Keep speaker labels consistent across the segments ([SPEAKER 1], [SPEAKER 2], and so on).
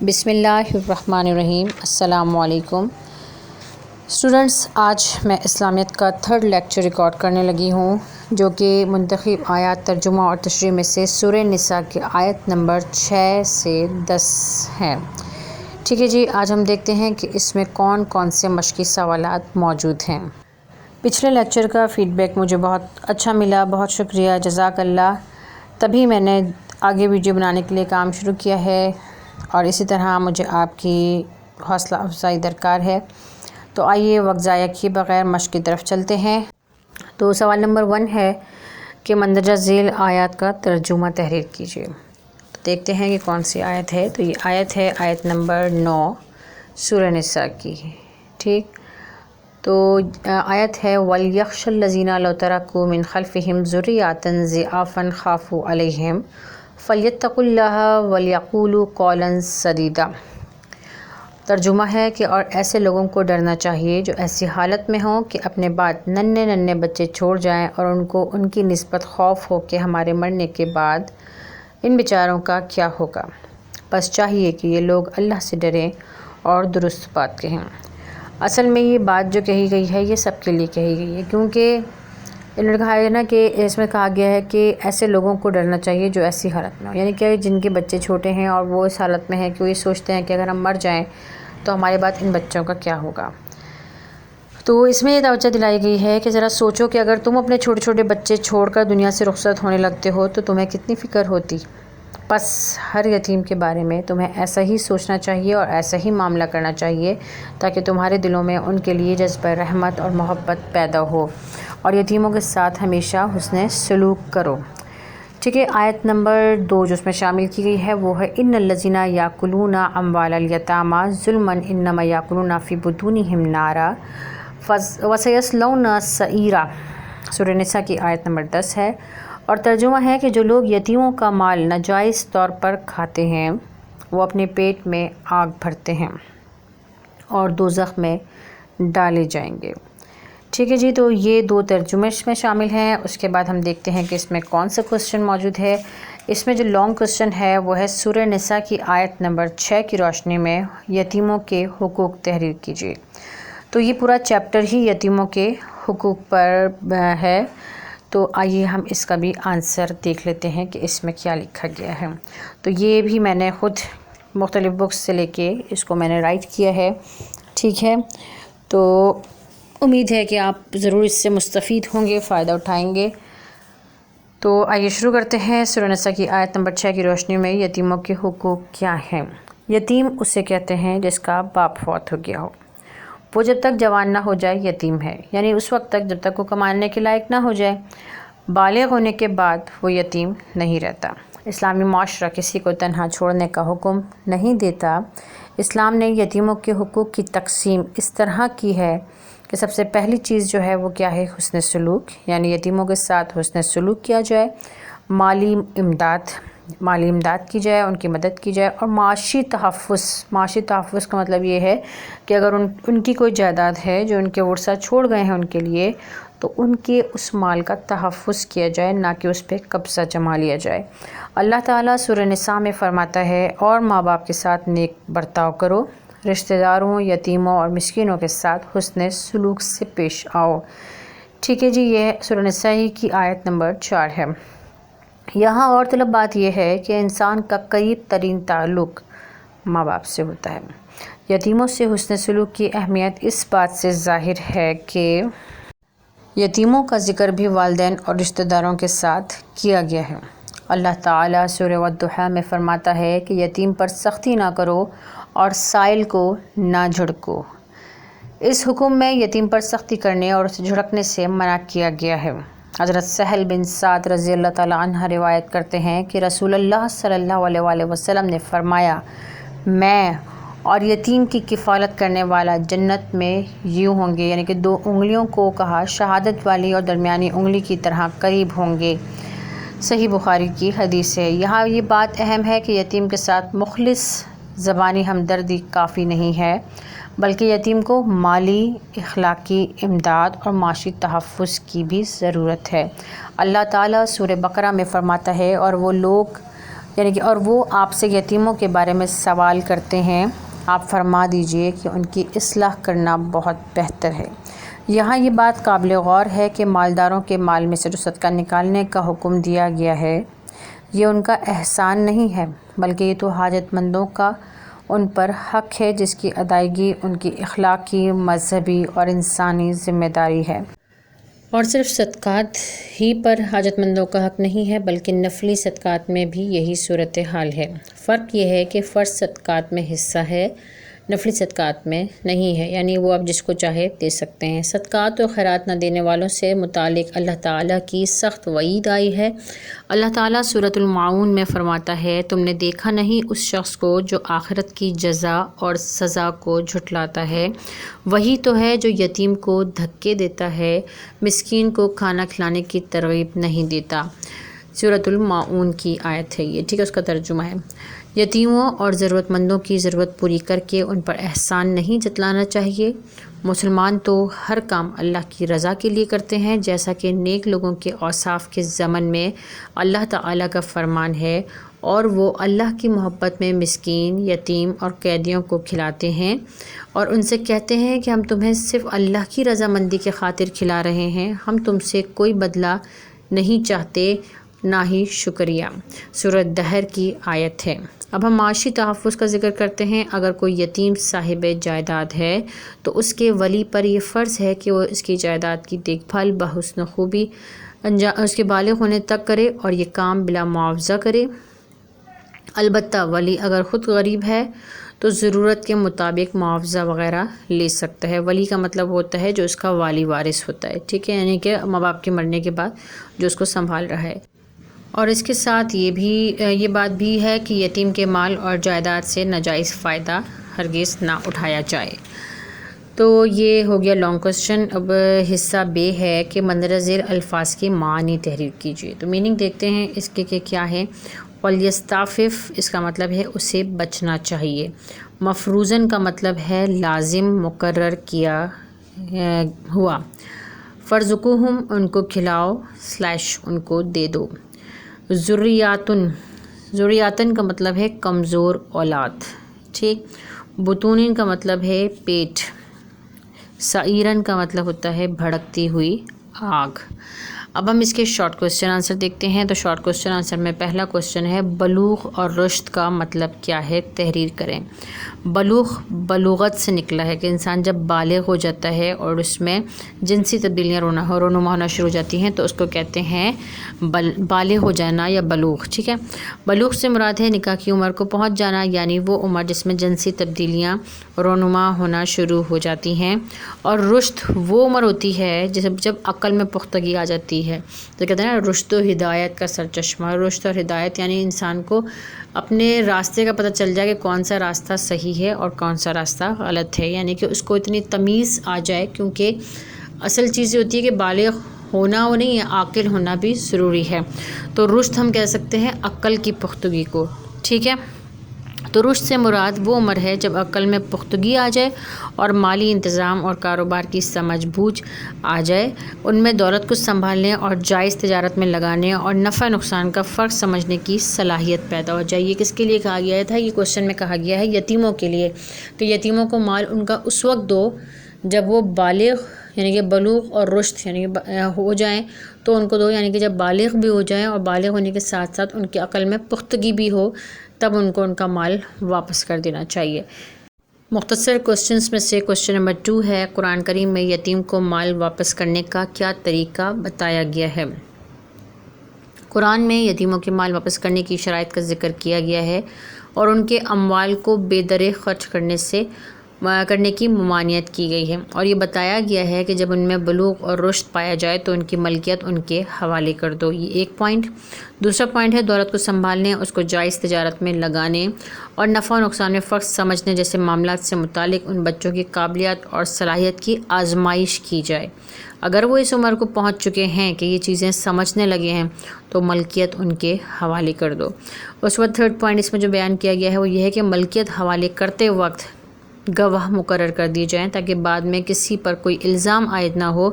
[SPEAKER 1] بسم اللہ الرحمن الرحیم۔ السلام علیکم اسٹوڈنٹس، آج میں اسلامیت کا 3rd لیکچر ریکارڈ کرنے لگی ہوں، جو کہ منتخب آیات ترجمہ اور تشریح میں سے سورہ نساء کی آیت نمبر 6 سے 10 ہے۔ ٹھیک ہے جی، آج ہم دیکھتے ہیں کہ اس میں کون کون سے مشقی سوالات موجود ہیں۔ پچھلے لیکچر کا فیڈ بیک مجھے بہت اچھا ملا، بہت شکریہ، جزاک اللہ۔ تبھی میں نے آگے ویڈیو بنانے کے لیے کام شروع کیا ہے، اور اسی طرح مجھے آپ کی حوصلہ افزائی درکار ہے۔ تو آئیے وقت ضائع کیے بغیر مشق کی طرف چلتے ہیں۔ تو سوال نمبر 1 ہے کہ مندرجہ ذیل آیات کا ترجمہ تحریر کیجیے۔ تو دیکھتے ہیں کہ کون سی آیت ہے۔ تو یہ آیت ہے آیت نمبر 9 سورہ نساء کی۔ ٹھیک، تو آیت ہے وَلْيَخْشَ الَّذِينَ لَوْ تَرَكُوا مِنْ خَلْفِهِمْ ذُرِّيَّةً ضِعَافًا خَافُوا عَلَيْهِمْ فَلْيَتَّقُوا اللَّهَ وَلْيَقُولُوا قَوْلًا سَدِيدًا۔ ترجمہ ہے کہ اور ایسے لوگوں کو ڈرنا چاہیے جو ایسی حالت میں ہوں کہ اپنے بعد ننھے بچے چھوڑ جائیں، اور ان کو ان کی نسبت خوف ہو کہ ہمارے مرنے کے بعد ان بیچاروں کا کیا ہوگا۔ بس چاہیے کہ یہ لوگ اللہ سے ڈریں اور درست بات کہیں۔ اصل میں یہ بات جو کہی گئی ہے یہ سب کے لیے کہی گئی ہے، کیونکہ انہوں نے کہا ہے نا کہ اس میں کہا گیا ہے کہ ایسے لوگوں کو ڈرنا چاہیے جو ایسی حالت میں ہو، یعنی کہ جن کے بچے چھوٹے ہیں اور وہ اس حالت میں ہیں کہ وہ یہ سوچتے ہیں کہ اگر ہم مر جائیں تو ہمارے بعد ان بچوں کا کیا ہوگا۔ تو اس میں یہ توجہ دلائی گئی ہے کہ ذرا سوچو کہ اگر تم اپنے چھوٹے بچے چھوڑ کر دنیا سے رخصت ہونے لگتے ہو تو تمہیں کتنی فکر ہوتی۔ بس ہر یتیم کے بارے میں تمہیں ایسا ہی سوچنا چاہیے اور ایسا ہی معاملہ کرنا چاہیے، تاکہ تمہارے دلوں میں ان کے لیے جذبہ رحمت اور محبت پیدا ہو، اور یتیموں کے ساتھ ہمیشہ حسن سلوک کرو۔ ٹھیک ہے، آیت نمبر 2 جو اس میں شامل کی گئی ہے وہ ہے ان الذین یاکلون اموال الیتامی ظلما انما یاکلون فی بطونہم نارا وسیصلون سعیرا۔ سورہ نساء کی آیت نمبر 10 ہے، اور ترجمہ ہے کہ جو لوگ یتیموں کا مال ناجائز طور پر کھاتے ہیں وہ اپنے پیٹ میں آگ بھرتے ہیں اور دوزخ میں ڈالے جائیں گے۔ ٹھیک ہے جی، تو یہ 2 ترجمے اس میں شامل ہیں۔ اس کے بعد ہم دیکھتے ہیں کہ اس میں کون سا کوسچن موجود ہے۔ اس میں جو لانگ کوسچن ہے وہ ہے سورہ نساء کی آیت نمبر 6 کی روشنی میں یتیموں کے حقوق تحریر کیجیے۔ تو یہ پورا چیپٹر ہی یتیموں کے حقوق پر ہے، تو آئیے ہم اس کا بھی آنسر دیکھ لیتے ہیں کہ اس میں کیا لکھا گیا ہے۔ تو یہ بھی میں نے خود مختلف بکس سے لے کے اس کو میں نے رائٹ کیا ہے۔ ٹھیک ہے، تو امید ہے کہ آپ ضرور اس سے مستفید ہوں گے، فائدہ اٹھائیں گے۔ تو آئیے شروع کرتے ہیں۔ سورہ نساء کی آیت نمبر 6 کی روشنی میں یتیموں کے حقوق کیا ہیں۔ یتیم اسے کہتے ہیں جس کا باپ فوت ہو گیا ہو۔ وہ جب تک جوان نہ ہو جائے یتیم ہے، یعنی اس وقت تک جب تک وہ کمانے کے لائق نہ ہو جائے۔ بالغ ہونے کے بعد وہ یتیم نہیں رہتا۔ اسلامی معاشرہ کسی کو تنہا چھوڑنے کا حکم نہیں دیتا۔ اسلام نے یتیموں کے حقوق کی تقسیم اس طرح کی ہے کہ سب سے پہلی چیز جو ہے وہ کیا ہے، حسن سلوک، یعنی یتیموں کے ساتھ حسن سلوک کیا جائے، مالی امداد کی جائے، ان کی مدد کی جائے، اور معاشی تحفظ۔ معاشی تحفظ کا مطلب یہ ہے کہ اگر ان کی کوئی جائیداد ہے جو ان کے ورثہ چھوڑ گئے ہیں ان کے لیے، تو ان کے اس مال کا تحفظ کیا جائے، نہ کہ اس پہ قبضہ جما لیا جائے۔ اللہ تعالیٰ سورہ نساء میں فرماتا ہے اور ماں باپ کے ساتھ نیک برتاؤ کرو، رشتہ داروں، یتیموں اور مسکینوں کے ساتھ حسن سلوک سے پیش آؤ۔ ٹھیک ہے جی، یہ سورہ نساء کی آیت نمبر 4 ہے۔ یہاں اور طلب بات یہ ہے کہ انسان کا قریب ترین تعلق ماں باپ سے ہوتا ہے۔ یتیموں سے حسن سلوک کی اہمیت اس بات سے ظاہر ہے کہ یتیموں کا ذکر بھی والدین اور رشتہ داروں کے ساتھ کیا گیا ہے۔ اللہ تعالیٰ سورہ والضحیٰ میں فرماتا ہے کہ یتیم پر سختی نہ کرو اور سائل کو نہ جھڑکو۔ اس حکم میں یتیم پر سختی کرنے اور اسے جھڑکنے سے منع کیا گیا ہے۔ حضرت سہل بن سعد رضی اللہ تعالیٰ عنہ روایت کرتے ہیں کہ رسول اللہ صلی اللہ علیہ وآلہ وسلم نے فرمایا، میں اور یتیم کی کفالت کرنے والا جنت میں یوں ہوں گے، یعنی کہ 2 انگلیوں کو کہا شہادت والی اور درمیانی انگلی کی طرح قریب ہوں گے۔ صحیح بخاری کی حدیث ہے۔ یہاں یہ بات اہم ہے کہ یتیم کے ساتھ مخلص زبانی ہمدردی کافی نہیں ہے، بلکہ یتیم کو مالی، اخلاقی امداد اور معاشی تحفظ کی بھی ضرورت ہے۔ اللہ تعالیٰ سورہ بقرہ میں فرماتا ہے اور وہ لوگ یعنی کہ اور وہ آپ سے یتیموں کے بارے میں سوال کرتے ہیں، آپ فرما دیجئے کہ ان کی اصلاح کرنا بہت بہتر ہے۔ یہاں یہ بات قابل غور ہے کہ مالداروں کے مال میں سے جو صدقہ نکالنے کا حکم دیا گیا ہے یہ ان کا احسان نہیں ہے، بلکہ یہ تو حاجت مندوں کا ان پر حق ہے جس کی ادائیگی ان کی اخلاقی، مذہبی اور انسانی ذمہ داری ہے۔ اور صرف صدقات ہی پر حاجت مندوں کا حق نہیں ہے بلکہ نفلی صدقات میں بھی یہی صورتحال ہے۔ فرق یہ ہے کہ فرض صدقات میں حصہ ہے، نفلی صدقات میں نہیں ہے، یعنی وہ آپ جس کو چاہے دے سکتے ہیں۔ صدقات و خیرات نہ دینے والوں سے متعلق اللہ تعالیٰ کی سخت وعید آئی ہے۔ اللہ تعالیٰ سورۃ الماعون میں فرماتا ہے، تم نے دیکھا نہیں اس شخص کو جو آخرت کی جزا اور سزا کو جھٹلاتا ہے، وہی تو ہے جو یتیم کو دھکے دیتا ہے، مسکین کو کھانا کھلانے کی ترغیب نہیں دیتا۔ سورۃ الماعون کی آیت ہے یہ، ٹھیک ہے، اس کا ترجمہ ہے، یتیموں اور ضرورت مندوں کی ضرورت پوری کر کے ان پر احسان نہیں جتلانا چاہیے۔ مسلمان تو ہر کام اللہ کی رضا کے لیے کرتے ہیں، جیسا کہ نیک لوگوں کے اوصاف کے ضمن میں اللہ تعالیٰ کا فرمان ہے، اور وہ اللہ کی محبت میں مسکین، یتیم اور قیدیوں کو کھلاتے ہیں اور ان سے کہتے ہیں کہ ہم تمہیں صرف اللہ کی رضامندی کی خاطر کھلا رہے ہیں، ہم تم سے کوئی بدلہ نہیں چاہتے نہ ہی شکریہ۔ سورۃ دہر کی آیت ہے۔ اب ہم معاشی تحفظ کا ذکر کرتے ہیں۔ اگر کوئی یتیم صاحب جائیداد ہے تو اس کے ولی پر یہ فرض ہے کہ وہ اس کی جائیداد کی دیکھ بھال بحسن خوبی اس کے بالغ ہونے تک کرے اور یہ کام بلا معاوضہ کرے۔ البتہ ولی اگر خود غریب ہے تو ضرورت کے مطابق معاوضہ وغیرہ لے سکتا ہے۔ ولی کا مطلب ہوتا ہے جو اس کا والی وارث ہوتا ہے، ٹھیک ہے، یعنی کہ ماں باپ کے مرنے کے بعد جو اس کو سنبھال رہا ہے۔ اور اس کے ساتھ یہ بات بھی ہے کہ یتیم کے مال اور جائیداد سے ناجائز فائدہ ہرگز نہ اٹھایا جائے۔ تو یہ ہو گیا لانگ کوسچن۔ اب حصہ بے ہے کہ مندرجہ ذیل الفاظ کی معنی تحریر کیجیے۔ تو میننگ دیکھتے ہیں اس کے کہ کیا ہے۔ وَلْيَسْتَعْفِفْ اس کا مطلب ہے اسے بچنا چاہیے۔ مفروضاً کا مطلب ہے لازم، مقرر کیا ہوا۔ فَارْزُقُوهُمْ ان کو کھلاؤ / ان کو دے دو۔ ذریاتن کا مطلب ہے کمزور اولاد، ٹھیک۔ بطون کا مطلب ہے پیٹ۔ سعیرن کا مطلب ہوتا ہے بھڑکتی ہوئی آگ۔ اب ہم اس کے شارٹ کوسچن آنسر دیکھتے ہیں۔ تو شارٹ کوسچن آنسر میں پہلا کوسچن ہے، بلوغ اور رشد کا مطلب کیا ہے، تحریر کریں۔ بلوغ بلوغت سے نکلا ہے کہ انسان جب بالغ ہو جاتا ہے اور اس میں جنسی تبدیلیاں رونما ہونا شروع ہو جاتی ہیں تو اس کو کہتے ہیں بالغ ہو جانا یا بلوغ، ٹھیک ہے۔ بلوغ سے مراد ہے نکاح کی عمر کو پہنچ جانا، یعنی وہ عمر جس میں جنسی تبدیلیاں رونما ہونا شروع ہو جاتی ہیں۔ اور رشد وہ عمر ہوتی ہے جب عقل میں پختگی آ جاتی ہے، تو کہتے ہیں نا رشد و ہدایت کا سرچشمہ۔ رشد اور ہدایت یعنی انسان کو اپنے راستے کا پتہ چل جائے کہ کون سا راستہ صحیح ہے اور کون سا راستہ غلط ہے، یعنی کہ اس کو اتنی تمیز آ جائے، کیونکہ اصل چیز یہ ہوتی ہے کہ بالغ ہونا وہ نہیں ہے، عاقل ہونا بھی ضروری ہے۔ تو رشد ہم کہہ سکتے ہیں عقل کی پختگی کو، ٹھیک ہے۔ تو رشد سے مراد وہ عمر ہے جب عقل میں پختگی آ جائے اور مالی انتظام اور کاروبار کی سمجھ بوجھ آ جائے، ان میں دولت کو سنبھالنے اور جائز تجارت میں لگانے اور نفع نقصان کا فرق سمجھنے کی صلاحیت پیدا ہو جائے۔ یہ کس کے لیے کہا گیا تھا؟ یہ کوشچن میں کہا گیا ہے یتیموں کے لیے، کہ یتیموں کو مال ان کا اس وقت دو جب وہ بالغ یعنی کہ بلوغ اور رشد یعنی کہ ہو جائیں تو ان کو دو، یعنی کہ جب بالغ بھی ہو جائیں اور بالغ ہونے کے ساتھ ساتھ ان کی عقل میں پختگی بھی ہو، تب ان کو ان کا مال واپس کر دینا چاہیے۔ مختصر کوسچنز میں سے کوسچن نمبر 2 ہے، قرآن کریم میں یتیم کو مال واپس کرنے کا کیا طریقہ بتایا گیا ہے؟ قرآن میں یتیموں کے مال واپس کرنے کی شرائط کا ذکر کیا گیا ہے اور ان کے اموال کو بے درے خرچ کرنے کی ممانعت کی گئی ہے، اور یہ بتایا گیا ہے کہ جب ان میں بلوغ اور رشد پایا جائے تو ان کی ملکیت ان کے حوالے کر دو۔ یہ ایک پوائنٹ۔ دوسرا پوائنٹ ہے دولت کو سنبھالنے، اس کو جائز تجارت میں لگانے اور نفع و نقصان میں فرق سمجھنے جیسے معاملات سے متعلق ان بچوں کی قابلیت اور صلاحیت کی آزمائش کی جائے۔ اگر وہ اس عمر کو پہنچ چکے ہیں کہ یہ چیزیں سمجھنے لگے ہیں تو ملکیت ان کے حوالے کر دو۔ اس کے بعد تھرڈ پوائنٹ اس میں جو بیان کیا گیا ہے وہ یہ ہے کہ ملکیت حوالے کرتے وقت گواہ مقرر کر دیے جائیں تاکہ بعد میں کسی پر کوئی الزام عائد نہ ہو،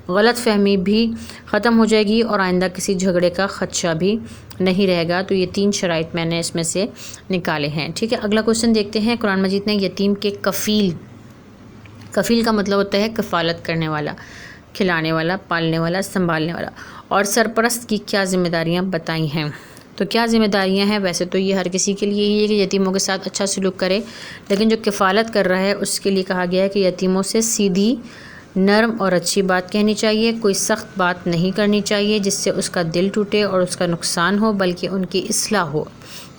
[SPEAKER 1] غلط فہمی بھی ختم ہو جائے گی اور آئندہ کسی جھگڑے کا خدشہ بھی نہیں رہے گا۔ تو یہ 3 شرائط میں نے اس میں سے نکالے ہیں، ٹھیک ہے۔ اگلا کوشچن دیکھتے ہیں۔ قرآن مجید نے یتیم کے کفیل کا مطلب ہوتا ہے کفالت کرنے والا، کھلانے والا، پالنے والا، سنبھالنے والا، اور سرپرست کی کیا ذمہ داریاں بتائی ہیں۔ تو کیا ذمہ داریاں ہیں؟ ویسے تو یہ ہر کسی کے لیے ہی ہے کہ یتیموں کے ساتھ اچھا سلوک کرے، لیکن جو کفالت کر رہا ہے اس کے لیے کہا گیا ہے کہ یتیموں سے سیدھی، نرم اور اچھی بات کہنی چاہیے، کوئی سخت بات نہیں کرنی چاہیے جس سے اس کا دل ٹوٹے اور اس کا نقصان ہو، بلکہ ان کی اصلاح ہو،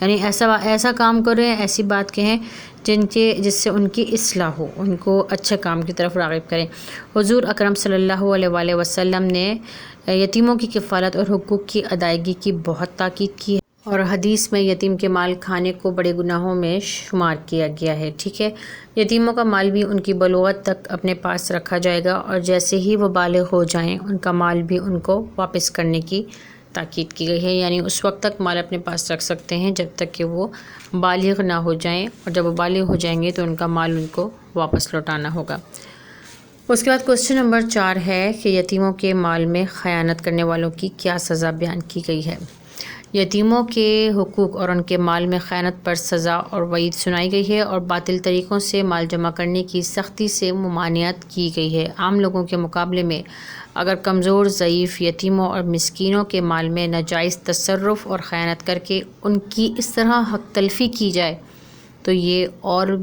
[SPEAKER 1] یعنی ایسا کام کریں، ایسی بات کہیں جس سے ان کی اصلاح ہو، ان کو اچھے کام کی طرف راغب کریں۔ حضور اکرم صلی اللہ علیہ وآلہ وسلم نے یتیموں کی کفالت اور حقوق کی ادائیگی کی بہت تاکید کی ہے، اور حدیث میں یتیم کے مال کھانے کو بڑے گناہوں میں شمار کیا گیا ہے، ٹھیک ہے۔ یتیموں کا مال بھی ان کی بلوغت تک اپنے پاس رکھا جائے گا، اور جیسے ہی وہ بالغ ہو جائیں ان کا مال بھی ان کو واپس کرنے کی تاکید کی گئی ہے، یعنی اس وقت تک مال اپنے پاس رکھ سکتے ہیں جب تک کہ وہ بالغ نہ ہو جائیں، اور جب وہ بالغ ہو جائیں گے تو ان کا مال ان کو واپس لوٹانا ہوگا۔ اس کے بعد کوشچن نمبر 4 ہے کہ یتیموں کے مال میں خیانت کرنے والوں کی کیا سزا بیان کی گئی ہے۔ یتیموں کے حقوق اور ان کے مال میں خیانت پر سزا اور وعید سنائی گئی ہے، اور باطل طریقوں سے مال جمع کرنے کی سختی سے ممانعت کی گئی ہے۔ عام لوگوں کے مقابلے میں اگر کمزور، ضعیف، یتیموں اور مسکینوں کے مال میں ناجائز تصرف اور خیانت کر کے ان کی اس طرح حق تلفی کی جائے تو یہ اور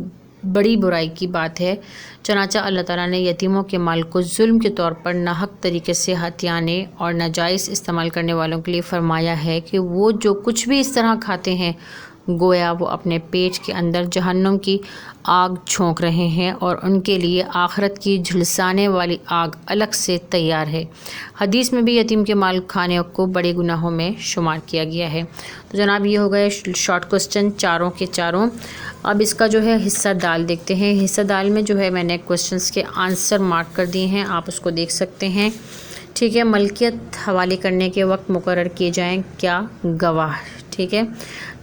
[SPEAKER 1] بڑی برائی کی بات ہے۔ چنانچہ اللہ تعالیٰ نے یتیموں کے مال کو ظلم کے طور پر ناحق طریقے سے ہتھیانے اور ناجائز استعمال کرنے والوں کے لیے فرمایا ہے کہ وہ جو کچھ بھی اس طرح کھاتے ہیں گویا وہ اپنے پیٹ کے اندر جہنم کی آگ جھونک رہے ہیں، اور ان کے لیے آخرت کی جھلسانے والی آگ الگ سے تیار ہے۔ حدیث میں بھی یتیم کے مال کھانے کو بڑے گناہوں میں شمار کیا گیا ہے۔ تو جناب یہ ہو گئے شارٹ کوسچن چاروں کے چاروں۔ اب اس کا جو ہے حصہ دال دیکھتے ہیں۔ حصہ دال میں جو ہے میں نے کوسچنس کے آنسر مارک کر دیے ہیں، آپ اس کو دیکھ سکتے ہیں، ٹھیک ہے۔ ملکیت حوالے کرنے کے وقت مقرر کیے جائیں کیا گواہ، ٹھیک ہے۔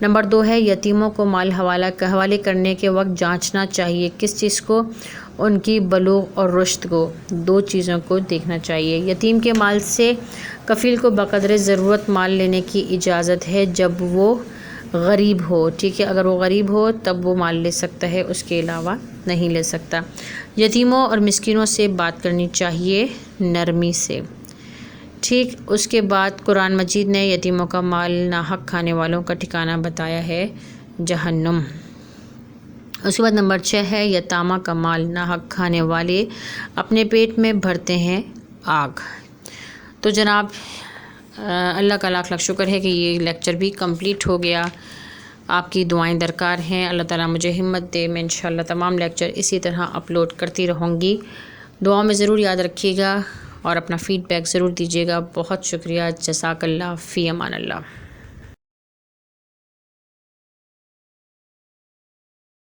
[SPEAKER 1] نمبر 2 ہے یتیموں کو مال حوالے کرنے کے وقت جانچنا چاہیے کس چیز کو؟ ان کی بلوغ اور رشد کو، 2 چیزوں کو دیکھنا چاہیے۔ یتیم کے مال سے کفیل کو بقدر ضرورت مال لینے کی اجازت ہے جب وہ غریب ہو، ٹھیک ہے۔ اگر وہ غریب ہو تب وہ مال لے سکتا ہے، اس کے علاوہ نہیں لے سکتا۔ یتیموں اور مسکینوں سے بات کرنی چاہیے نرمی سے، ٹھیک۔ اس کے بعد قرآن مجید نے یتیموں کا مال ناحق کھانے والوں کا ٹھکانہ بتایا ہے جہنم۔ اس کے بعد نمبر 6 ہے یتامہ کا مال ناحق کھانے والے اپنے پیٹ میں بھرتے ہیں آگ۔ تو جناب اللہ کا لاکھ لاکھ شکر ہے کہ یہ لیکچر بھی کمپلیٹ ہو گیا۔ آپ کی دعائیں درکار ہیں، اللہ تعالیٰ مجھے ہمت دے، میں انشاءاللہ تمام لیکچر اسی طرح اپلوڈ کرتی رہوں گی۔ دعاؤں میں ضرور یاد رکھیے گا اور اپنا فیڈ بیک ضرور دیجیے گا۔ بہت شکریہ، جزاک اللہ، فی امان اللہ۔